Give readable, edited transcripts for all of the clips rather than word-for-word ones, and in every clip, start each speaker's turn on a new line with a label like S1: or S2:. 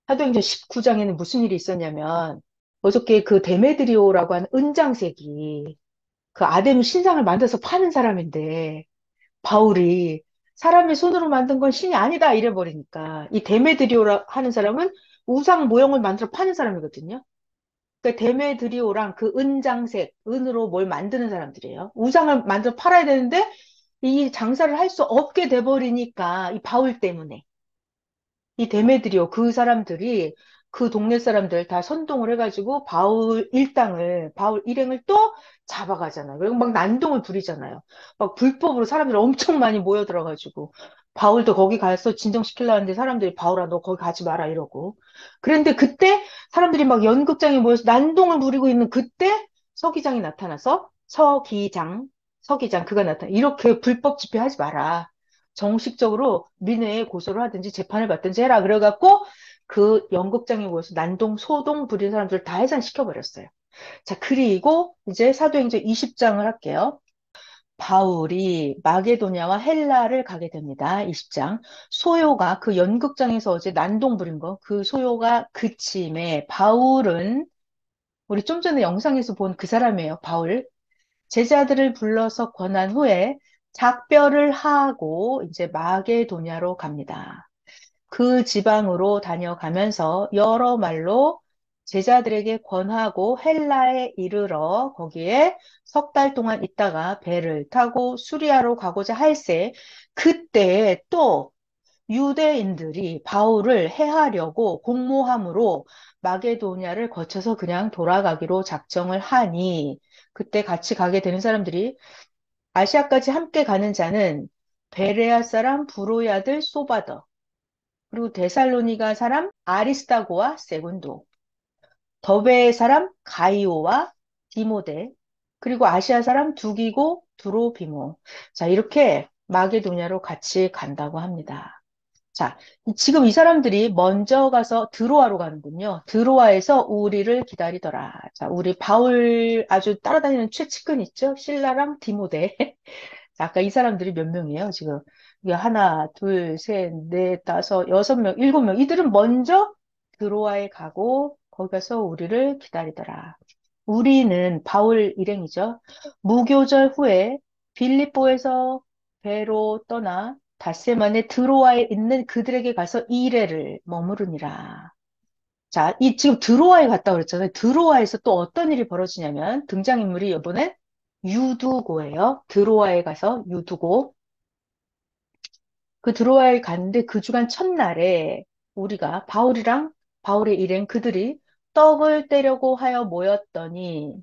S1: 사도행전 19장에는 무슨 일이 있었냐면, 어저께 그 데메드리오라고 하는 은장색이 그 아데미 신상을 만들어서 파는 사람인데, 바울이 사람의 손으로 만든 건 신이 아니다 이래 버리니까, 이 데메드리오라 하는 사람은 우상 모형을 만들어 파는 사람이거든요. 그러니까 데메드리오랑 그 은장색, 은으로 뭘 만드는 사람들이에요. 우상을 만들어 팔아야 되는데 이 장사를 할 수 없게 돼버리니까 이 바울 때문에 이 데메드리오 그 사람들이 그 동네 사람들 다 선동을 해가지고 바울 일당을 바울 일행을 또 잡아가잖아요. 그리고 막 난동을 부리잖아요. 막 불법으로 사람들 엄청 많이 모여들어가지고 바울도 거기 가서 진정시키려 하는데 사람들이 바울아 너 거기 가지 마라 이러고 그런데 그때 사람들이 막 연극장에 모여서 난동을 부리고 있는 그때 서기장이 나타나서 서기장 그가 나타나 이렇게 불법 집회하지 마라. 정식적으로 민회에 고소를 하든지 재판을 받든지 해라. 그래갖고 그 연극장에 모여서 난동, 소동 부린 사람들 다 해산시켜버렸어요. 자, 그리고 이제 사도행전 20장을 할게요. 바울이 마게도냐와 헬라를 가게 됩니다. 20장. 소요가 그 연극장에서 어제 난동 부린 거, 그 소요가 그침에 바울은 우리 좀 전에 영상에서 본 그 사람이에요. 바울. 제자들을 불러서 권한 후에 작별을 하고 이제 마게도냐로 갑니다. 그 지방으로 다녀가면서 여러 말로 제자들에게 권하고 헬라에 이르러 거기에 석 달 동안 있다가 배를 타고 수리아로 가고자 할새 그때 또 유대인들이 바울을 해하려고 공모함으로 마게도냐를 거쳐서 그냥 돌아가기로 작정을 하니 그때 같이 가게 되는 사람들이 아시아까지 함께 가는 자는 베레아 사람 브로야들 소바더 그리고 데살로니가 사람 아리스다고와 세군도 더베의 사람 가이오와 디모데 그리고 아시아 사람 두기고 두로비모 자 이렇게 마게도냐로 같이 간다고 합니다. 자, 지금 이 사람들이 먼저 가서 드로아로 가는군요. 드로아에서 우리를 기다리더라. 자, 우리 바울 아주 따라다니는 최측근 있죠? 실라랑 디모데. 자, 아까 이 사람들이 몇 명이에요, 지금? 이게 하나, 둘, 셋, 넷, 다섯, 여섯 명, 일곱 명. 이들은 먼저 드로아에 가고 거기 가서 우리를 기다리더라. 우리는 바울 일행이죠. 무교절 후에 빌립보에서 배로 떠나 닷새만에 드로아에 있는 그들에게 가서 이레를 머무르니라. 자, 이 지금 드로아에 갔다 그랬잖아요. 드로아에서 또 어떤 일이 벌어지냐면 등장인물이 이번엔 유두고예요. 드로아에 가서 유두고 그 드로아에 갔는데 그 주간 첫날에 우리가 바울이랑 바울의 일행 그들이 떡을 떼려고 하여 모였더니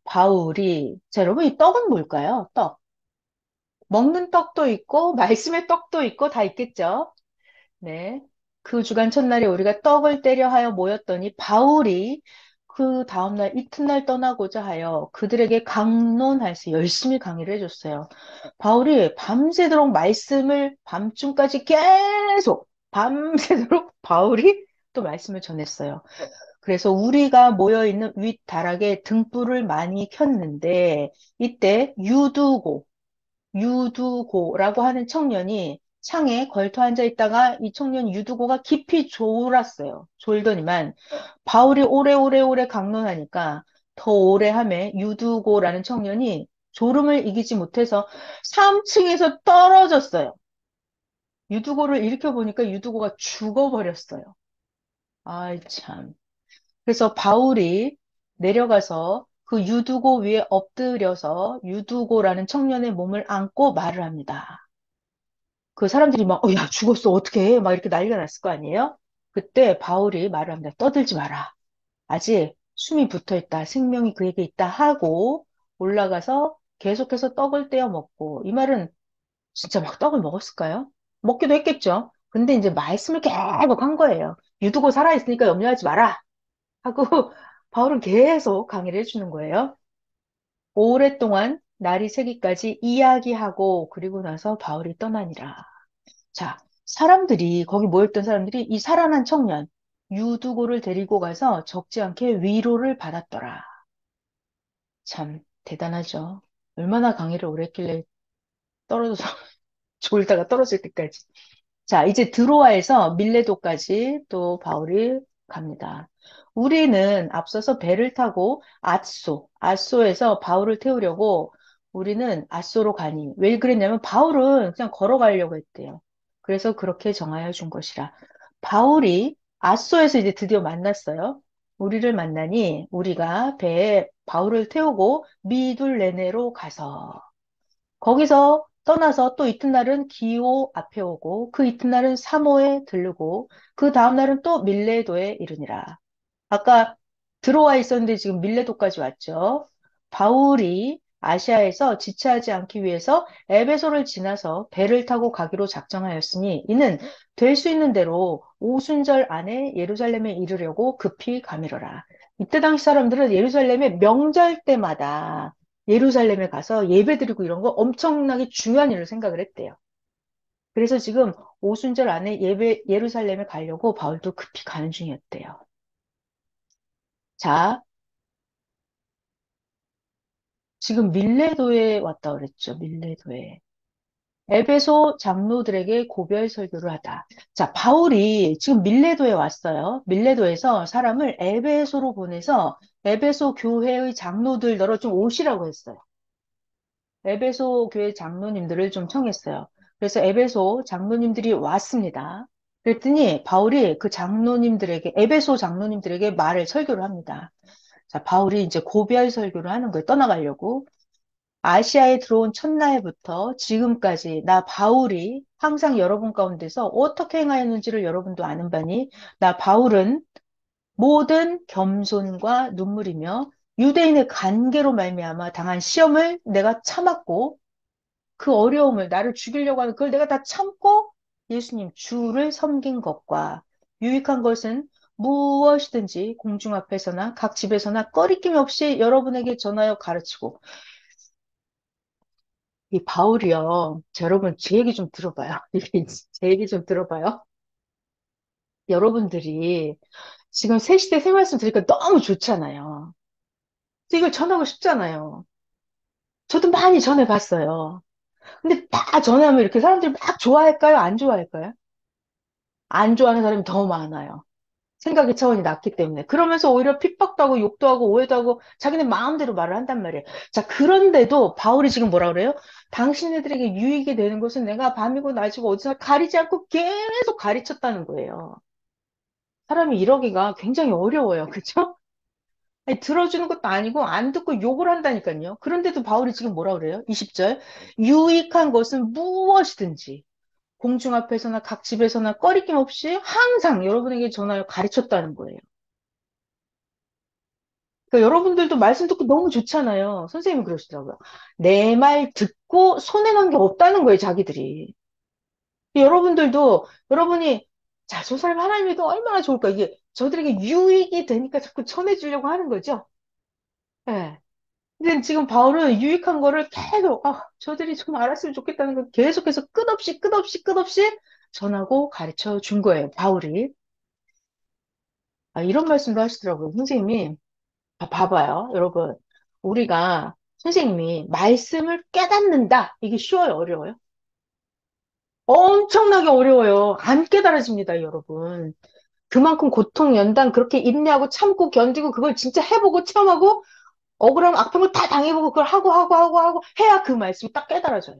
S1: 바울이 자 여러분 이 떡은 뭘까요? 떡 먹는 떡도 있고 말씀의 떡도 있고 다 있겠죠. 네. 그 주간 첫날에 우리가 떡을 떼려 하여 모였더니 바울이 그 다음날 이튿날 떠나고자 하여 그들에게 강론할세 열심히 강의를 해줬어요. 바울이 밤새도록 말씀을 밤중까지 계속 밤새도록 바울이 또 말씀을 전했어요. 그래서 우리가 모여있는 윗다락에 등불을 많이 켰는데 이때 유두고라고 하는 청년이 창에 걸터 앉아 있다가 이 청년 유두고가 깊이 졸았어요. 졸더니만 바울이 오래오래 강론하니까 더 오래 하매 유두고라는 청년이 졸음을 이기지 못해서 3층에서 떨어졌어요. 유두고를 일으켜 보니까 유두고가 죽어버렸어요. 아이 참. 그래서 바울이 내려가서 그 유두고 위에 엎드려서 유두고라는 청년의 몸을 안고 말을 합니다. 그 사람들이 막, 야, 죽었어. 어떻게 해? 막 이렇게 난리가 났을 거 아니에요? 그때 바울이 말을 합니다. 떠들지 마라. 아직 숨이 붙어 있다. 생명이 그에게 있다. 하고 올라가서 계속해서 떡을 떼어 먹고. 이 말은 진짜 막 떡을 먹었을까요? 먹기도 했겠죠. 근데 이제 말씀을 계속 한 거예요. 유두고 살아있으니까 염려하지 마라. 하고 바울은 계속 강의를 해주는 거예요. 오랫동안 날이 새기까지 이야기하고 그리고 나서 바울이 떠나니라. 자, 사람들이, 거기 모였던 사람들이 이 살아난 청년, 유두고를 데리고 가서 적지 않게 위로를 받았더라. 참, 대단하죠. 얼마나 강의를 오래 했길래 떨어져서, 졸다가 떨어질 때까지. 자, 이제 드로아에서 밀레도까지 또 바울이 갑니다. 우리는 앞서서 배를 타고 아소에서 바울을 태우려고 우리는 아소로 가니. 왜 그랬냐면 바울은 그냥 걸어가려고 했대요. 그래서 그렇게 정하여 준 것이라. 바울이 아소에서 이제 드디어 만났어요. 우리를 만나니 우리가 배에 바울을 태우고 미둘레네로 가서 거기서 떠나서 또 이튿날은 기호 앞에 오고 그 이튿날은 사모에 들르고 그 다음날은 또 밀레도에 이르니라. 아까 들어와 있었는데 지금 밀레도까지 왔죠. 바울이 아시아에서 지체하지 않기 위해서 에베소를 지나서 배를 타고 가기로 작정하였으니 이는 될 수 있는 대로 오순절 안에 예루살렘에 이르려고 급히 가미러라. 이때 당시 사람들은 예루살렘에 명절 때마다 예루살렘에 가서 예배드리고 이런 거 엄청나게 중요한 일로 생각을 했대요. 그래서 지금 오순절 안에 예루살렘에 가려고 바울도 급히 가는 중이었대요. 자, 지금 밀레도에 왔다 그랬죠. 밀레도에. 에베소 장로들에게 고별 설교를 하다. 자, 바울이 지금 밀레도에 왔어요. 밀레도에서 사람을 에베소로 보내서 에베소 교회의 장로들 너러 좀 오시라고 했어요. 에베소 교회 장로님들을 좀 청했어요. 그래서 에베소 장로님들이 왔습니다. 그랬더니 바울이 그 장로님들에게, 에베소 장로님들에게 말을 설교를 합니다. 자, 바울이 이제 고별 설교를 하는 거예요. 떠나가려고. 아시아에 들어온 첫날부터 지금까지 나 바울이 항상 여러분 가운데서 어떻게 행하였는지를 여러분도 아는 바니 나 바울은 모든 겸손과 눈물이며 유대인의 관계로 말미암아 당한 시험을 내가 참았고 그 어려움을 나를 죽이려고 하는 그걸 내가 다 참고 예수님 주를 섬긴 것과 유익한 것은 무엇이든지 공중 앞에서나 각 집에서나 꺼리낌 없이 여러분에게 전하여 가르치고 이 바울이요. 자, 여러분, 제 얘기 좀 들어봐요. 제 얘기 좀 들어봐요. 여러분들이 지금 새 시대 새 말씀 들으니까 너무 좋잖아요. 이걸 전하고 싶잖아요. 저도 많이 전해봤어요. 근데 다 전하면 이렇게 사람들이 막 좋아할까요? 안 좋아할까요? 안 좋아하는 사람이 더 많아요. 생각의 차원이 낮기 때문에. 그러면서 오히려 핍박도 하고 욕도 하고 오해도 하고 자기네 마음대로 말을 한단 말이에요. 자, 그런데도 바울이 지금 뭐라 그래요? 당신네들에게 유익이 되는 것은 내가 밤이고 낮이고 어디서 가리지 않고 계속 가르쳤다는 거예요. 사람이 이러기가 굉장히 어려워요. 그죠? 아니, 들어주는 것도 아니고 안 듣고 욕을 한다니까요. 그런데도 바울이 지금 뭐라 그래요? 20절. 유익한 것은 무엇이든지 공중 앞에서나 각 집에서나 꺼리낌 없이 항상 여러분에게 전하여 가르쳤다는 거예요. 그러니까 여러분들도 말씀 듣고 너무 좋잖아요. 선생님이 그러시더라고요. 내 말 듣고 손해난 게 없다는 거예요, 자기들이. 여러분들도, 여러분이, 자, 저 사람 하나님 믿어 얼마나 좋을까. 이게 저들에게 유익이 되니까 자꾸 전해주려고 하는 거죠. 예. 근데 지금 바울은 유익한 거를 계속, 저들이 좀 알았으면 좋겠다는 걸 계속해서 끝없이 전하고 가르쳐 준 거예요, 바울이. 이런 말씀도 하시더라고요. 선생님이. 봐봐요, 여러분. 우리가 선생님이 말씀을 깨닫는다. 이게 쉬워요, 어려워요? 엄청나게 어려워요. 안 깨달아집니다, 여러분. 그만큼 고통, 연단, 그렇게 인내하고 참고 견디고 그걸 진짜 해보고 체험하고 억울함, 아픔을 다 당해보고 그걸 하고 해야 그 말씀이 딱 깨달아져요.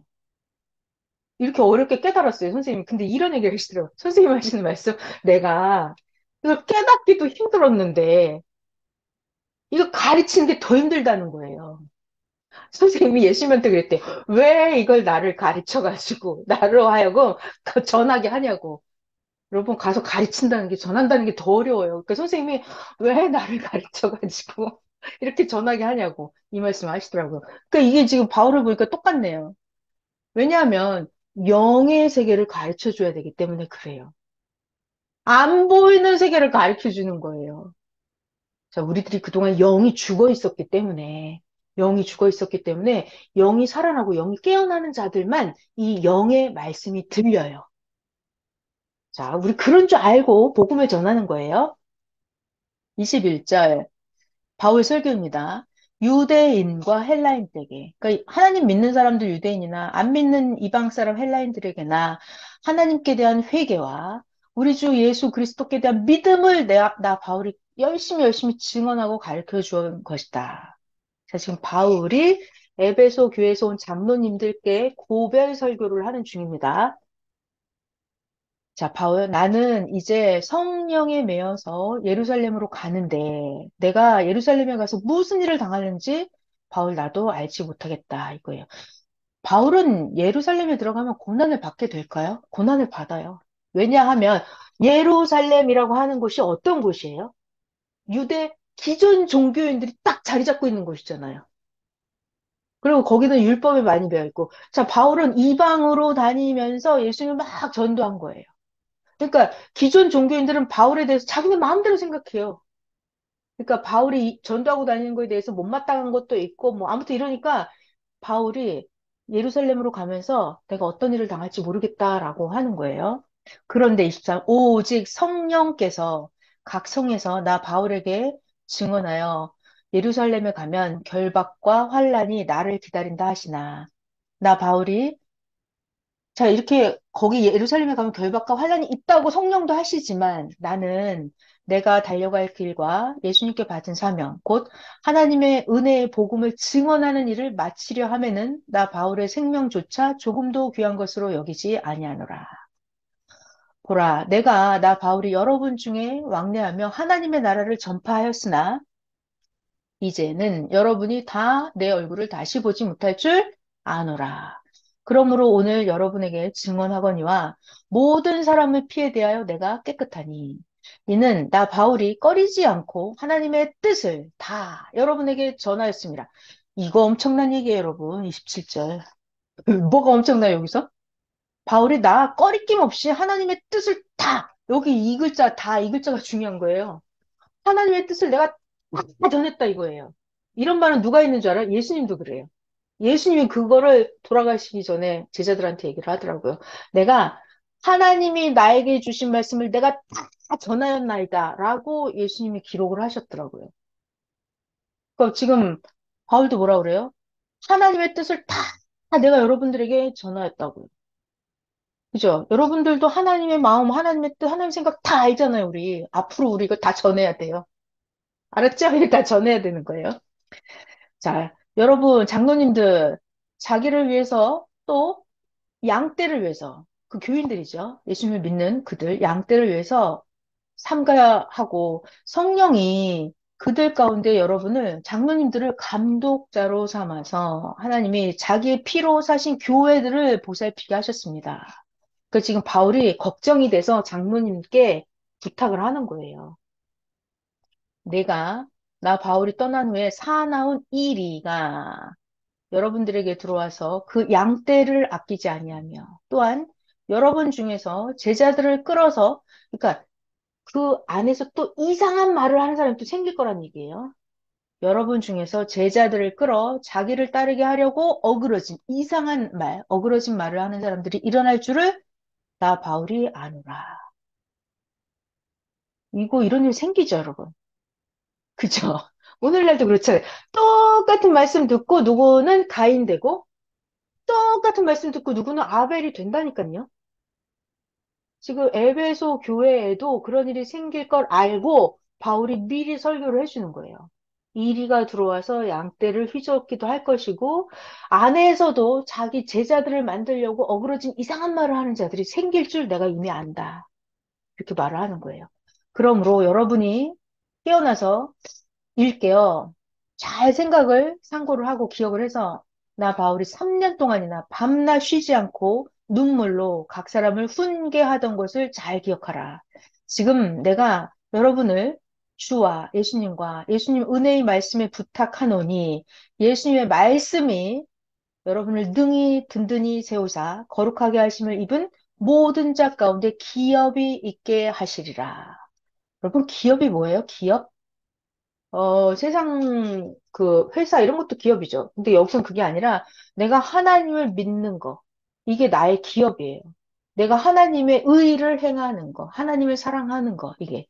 S1: 이렇게 어렵게 깨달았어요, 선생님이. 근데 이런 얘기를 하시더라고요. 선생님 하시는 말씀, 내가 이걸 깨닫기도 힘들었는데 이거 가르치는 게 더 힘들다는 거예요. 선생님이 예수님한테 그랬대. 왜 이걸 나를 가르쳐가지고, 나로 하여금 전하게 하냐고. 여러분, 가서 가르친다는 게, 전한다는 게 더 어려워요. 그러니까 선생님이 왜 나를 가르쳐가지고, 이렇게 전하게 하냐고. 이 말씀 하시더라고요. 그러니까 이게 지금 바울을 보니까 똑같네요. 왜냐하면, 영의 세계를 가르쳐 줘야 되기 때문에 그래요. 안 보이는 세계를 가르쳐 주는 거예요. 자, 우리들이 그동안 영이 죽어 있었기 때문에, 영이 살아나고 영이 깨어나는 자들만 이 영의 말씀이 들려요. 자, 우리 그런 줄 알고 복음을 전하는 거예요. 21절, 바울 설교입니다. 유대인과 헬라인에게, 그러니까 하나님 믿는 사람들 유대인이나 안 믿는 이방 사람 헬라인들에게나 하나님께 대한 회개와 우리 주 예수 그리스도께 대한 믿음을 나 바울이 열심히 증언하고 가르쳐 주은 것이다. 자, 지금 바울이 에베소 교회에서 온 장로님들께 고별 설교를 하는 중입니다. 자, 바울, 나는 이제 성령에 매여서 예루살렘으로 가는데 내가 예루살렘에 가서 무슨 일을 당하는지 바울 나도 알지 못하겠다 이거예요. 바울은 예루살렘에 들어가면 고난을 받게 될까요? 고난을 받아요. 왜냐하면 예루살렘이라고 하는 곳이 어떤 곳이에요? 유대 기존 종교인들이 딱 자리 잡고 있는 곳이잖아요. 그리고 거기는 율법에 많이 배어 있고. 자, 바울은 이방으로 다니면서 예수님을 막 전도한 거예요. 그러니까 기존 종교인들은 바울에 대해서 자기네 마음대로 생각해요. 그러니까 바울이 전도하고 다니는 거에 대해서 못마땅한 것도 있고 뭐 아무튼 이러니까 바울이 예루살렘으로 가면서 내가 어떤 일을 당할지 모르겠다라고 하는 거예요. 그런데 23, 오직 성령께서 각 성에서 나 바울에게 증언하여 예루살렘에 가면 결박과 환란이 나를 기다린다 하시나. 나 바울이 자, 이렇게 거기 예루살렘에 가면 결박과 환란이 있다고 성령도 하시지만 나는 내가 달려갈 길과 예수님께 받은 사명, 곧 하나님의 은혜의 복음을 증언하는 일을 마치려 하면은 나 바울의 생명조차 조금도 귀한 것으로 여기지 아니하노라. 보라, 내가 나 바울이 여러분 중에 왕래하며 하나님의 나라를 전파하였으나 이제는 여러분이 다 내 얼굴을 다시 보지 못할 줄 아노라. 그러므로 오늘 여러분에게 증언하거니와 모든 사람을 피해 대하여 내가 깨끗하니 이는 나 바울이 꺼리지 않고 하나님의 뜻을 다 여러분에게 전하였습니다. 이거 엄청난 얘기예요, 여러분. 27절. 뭐가 엄청나요, 여기서? 바울이 나 꺼리낌 없이 하나님의 뜻을 다 여기 이 글자 다 이 글자가 중요한 거예요. 하나님의 뜻을 내가 다 전했다 이거예요. 이런 말은 누가 있는 줄 알아요? 예수님도 그래요. 예수님이 그거를 돌아가시기 전에 제자들한테 얘기를 하더라고요. 내가 하나님이 나에게 주신 말씀을 내가 다 전하였나이다 라고 예수님이 기록을 하셨더라고요. 그러니까 지금 바울도 뭐라 그래요? 하나님의 뜻을 다 내가 여러분들에게 전하였다고요. 그죠? 여러분들도 하나님의 마음, 하나님의 뜻, 하나님의 생각 다 알잖아요, 우리. 앞으로 우리 이거 다 전해야 돼요. 알았죠? 이거 다 전해야 되는 거예요. 자, 여러분, 장로님들, 자기를 위해서 또 양떼를 위해서, 그 교인들이죠. 예수님을 믿는 그들, 양떼를 위해서 삼가야 하고 성령이 그들 가운데 여러분을, 장로님들을 감독자로 삼아서 하나님이 자기의 피로 사신 교회들을 보살피게 하셨습니다. 그 지금 바울이 걱정이 돼서 장로님께 부탁을 하는 거예요. 내가, 나 바울이 떠난 후에 사나운 이리가 여러분들에게 들어와서 그 양떼를 아끼지 아니하며 또한 여러분 중에서 제자들을 끌어서 그러니까 그 안에서 또 이상한 말을 하는 사람이 또 생길 거란 얘기예요. 여러분 중에서 제자들을 끌어 자기를 따르게 하려고 어그러진 이상한 말, 어그러진 말을 하는 사람들이 일어날 줄을 나 바울이 아노라. 이거 이런 일 생기죠, 여러분. 그죠? 오늘날도 그렇잖아요. 똑같은 말씀 듣고 누구는 가인 되고 똑같은 말씀 듣고 누구는 아벨이 된다니까요. 지금 에베소 교회에도 그런 일이 생길 걸 알고 바울이 미리 설교를 해주는 거예요. 이리가 들어와서 양떼를 휘젓기도 할 것이고 안에서도 자기 제자들을 만들려고 어그러진 이상한 말을 하는 자들이 생길 줄 내가 이미 안다. 이렇게 말을 하는 거예요. 그러므로 여러분이 깨어나서 읽게요. 잘 생각을 상고를 하고 기억을 해서 나 바울이 3년 동안이나 밤낮 쉬지 않고 눈물로 각 사람을 훈계하던 것을 잘 기억하라. 지금 내가 여러분을 주와 예수님과 예수님 은혜의 말씀에 부탁하노니 예수님의 말씀이 여러분을 능히 든든히 세우사 거룩하게 하심을 입은 모든 자 가운데 기업이 있게 하시리라. 여러분 기업이 뭐예요? 기업? 세상 그 회사 이런 것도 기업이죠. 근데 여기서는 그게 아니라 내가 하나님을 믿는 거. 이게 나의 기업이에요. 내가 하나님의 의를 행하는 거, 하나님을 사랑하는 거, 이게.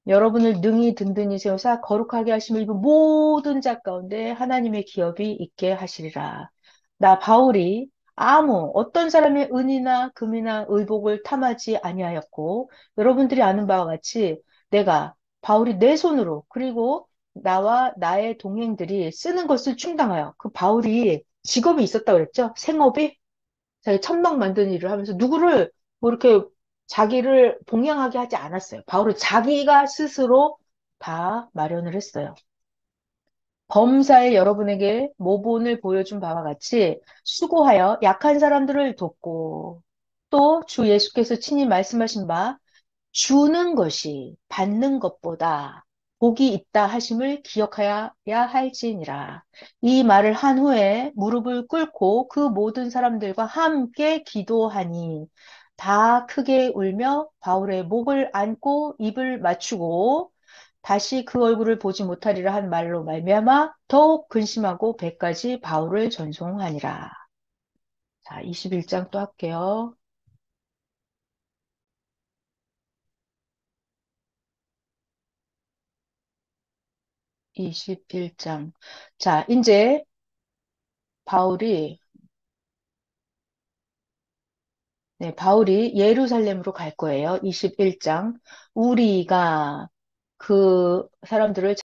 S1: 여러분을 능히 든든히 세우사 거룩하게 하심을 입은 모든 자 가운데 하나님의 기업이 있게 하시리라. 나 바울이 아무 어떤 사람의 은이나 금이나 의복을 탐하지 아니하였고 여러분들이 아는 바와 같이 내가 바울이 내 손으로 그리고 나와 나의 동행들이 쓰는 것을 충당하여 그 바울이 직업이 있었다고 그랬죠? 생업이 자기 천막 만드는 일을 하면서 누구를 뭐 이렇게 자기를 봉양하게 하지 않았어요. 바울은 자기가 스스로 다 마련을 했어요. 범사에 여러분에게 모본을 보여준 바와 같이 수고하여 약한 사람들을 돕고 또 주 예수께서 친히 말씀하신 바 주는 것이 받는 것보다 복이 있다 하심을 기억하여야 할지니라. 이 말을 한 후에 무릎을 꿇고 그 모든 사람들과 함께 기도하니 다 크게 울며 바울의 목을 안고 입을 맞추고 다시 그 얼굴을 보지 못하리라 한 말로 말미암아 더욱 근심하고 배까지 바울을 전송하니라. 자, 21장 또 할게요. 21장. 자, 이제 바울이, 바울이 예루살렘으로 갈 거예요. 21장. 우리가 그 사람들을